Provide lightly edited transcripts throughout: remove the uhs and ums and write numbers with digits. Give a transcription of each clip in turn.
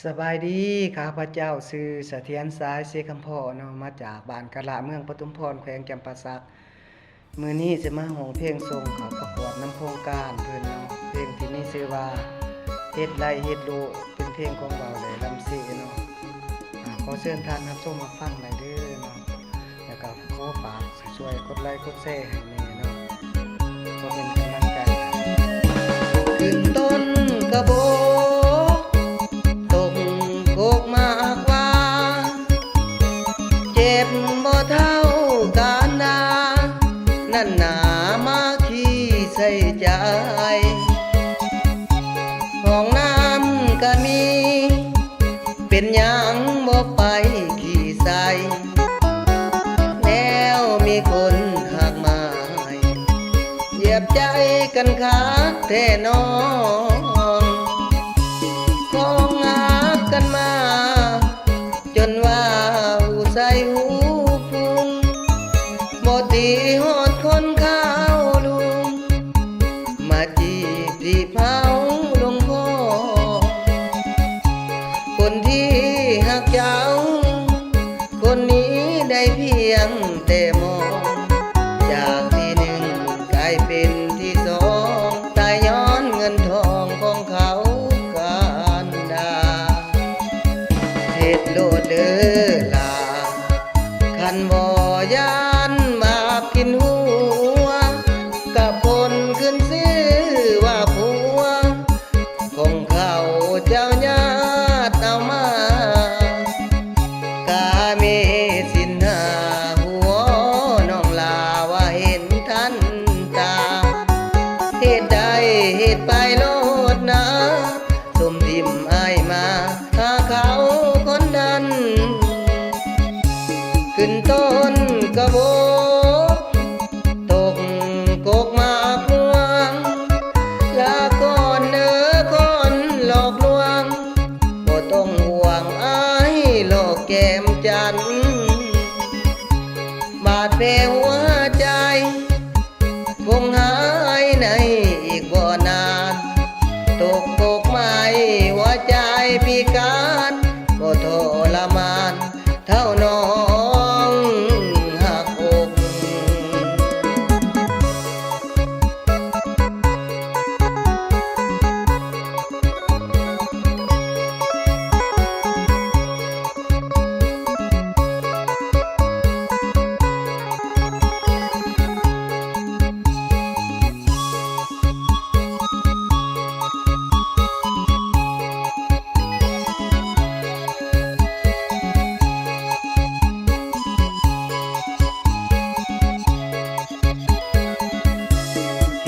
สบายดีข้าพเจ้าชื่อเสถียรสายเสคำพ่อเนาะมาจากบ้านกะละเมืองปทุมพรแขวงจำปาสักมื้อนี้จะมาร้องเพลงส่งเข้าประกวดนำโครงการเพิ่นเนาะเพลงที่มีชื่อว่าเฮ็ดไรเฮ็ดโลเป็นเพลงของเบาได้ลำซีเนาะขอเชิญท่านรับชมรับฟังได้เด้อเนาะแล้วก็ขอฝากช่วยกดไลค์กดแชร์ให้แน่เนาะก็เป็นกำลังใจขึ้นต้นกระโบโกกมากว่าเจ็บบ่เท่าการนานั่นหนามาขี้ใส่ใจห้องน้ำก็มีเป็นหยังบ่ไปขี้ใส่แล้วมีคนหักมาเหยียบใจกันคักแท้น้องของหักกันมาจนว่าหูใส่หูพุงบ่ตีฮอดคนข้าวลุงมาจีบที่เผาลงคอคนที่หักเจ้าคนนี้ได้เพียงแต่มองจากที่หนึ่งกลายเป็นที่สองตายย้อนเงินทองของเขาการดาเฮ็ดโลดเด้อล่ะคันบ่ยานบาปกินหัวกับคนขึ้นซื้อว่าผัวของเขาเจ้าญาติเอามากาเมสินหาหัวน้องลาว่าเห็นทันตาเฮ็ดใดเฮ็ดไปโลดนะสมทิมอ้ายมาหาเขาคนนั้นขึ้นต้นกระโบตกกกมากม่วงลาก่อนเด้อคนหลอกลวงบ่ต้องห่วงอ้ายหลอกแก้มจันทร์บาดแผลหัวใจคงหายในอีกบ่นานตกกกไม้หัวใจพิการก็ทรมานเท่าน้องหักอก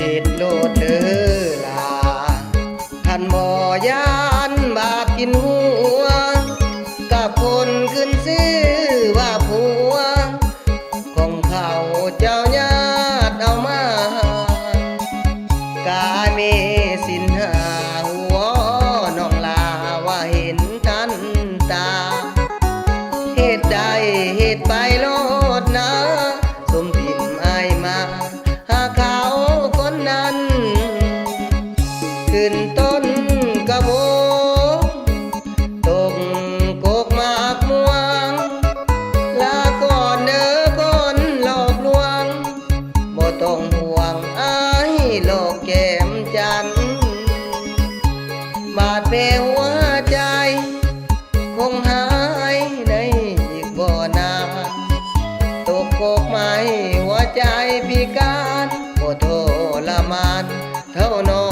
เฮ็ดโลดเด้อล่ะคันบ่ยานบาปกินหัวกับคนขึ้นซื้อว่าผัวของเขาเจ้าญาติเอามากาเมสินหาหัวน้องลาว่าเห็นทันตาเฮ็ดใดเฮ็ดไปโลดนะสมทิมอ้ายมาหาเขาคนนั้นขึ้นต้นกระโบตกกกมากม่วงลาก่อนเด้อคนหลอกลวงบ่ต้องห่วงอ้ายหลอกแก้มจันทร์บาดแผลหัวใจคงหายในอีกบ่นานตกกกไม้หัวใจพิการบ่ทรมานเท่าน้อ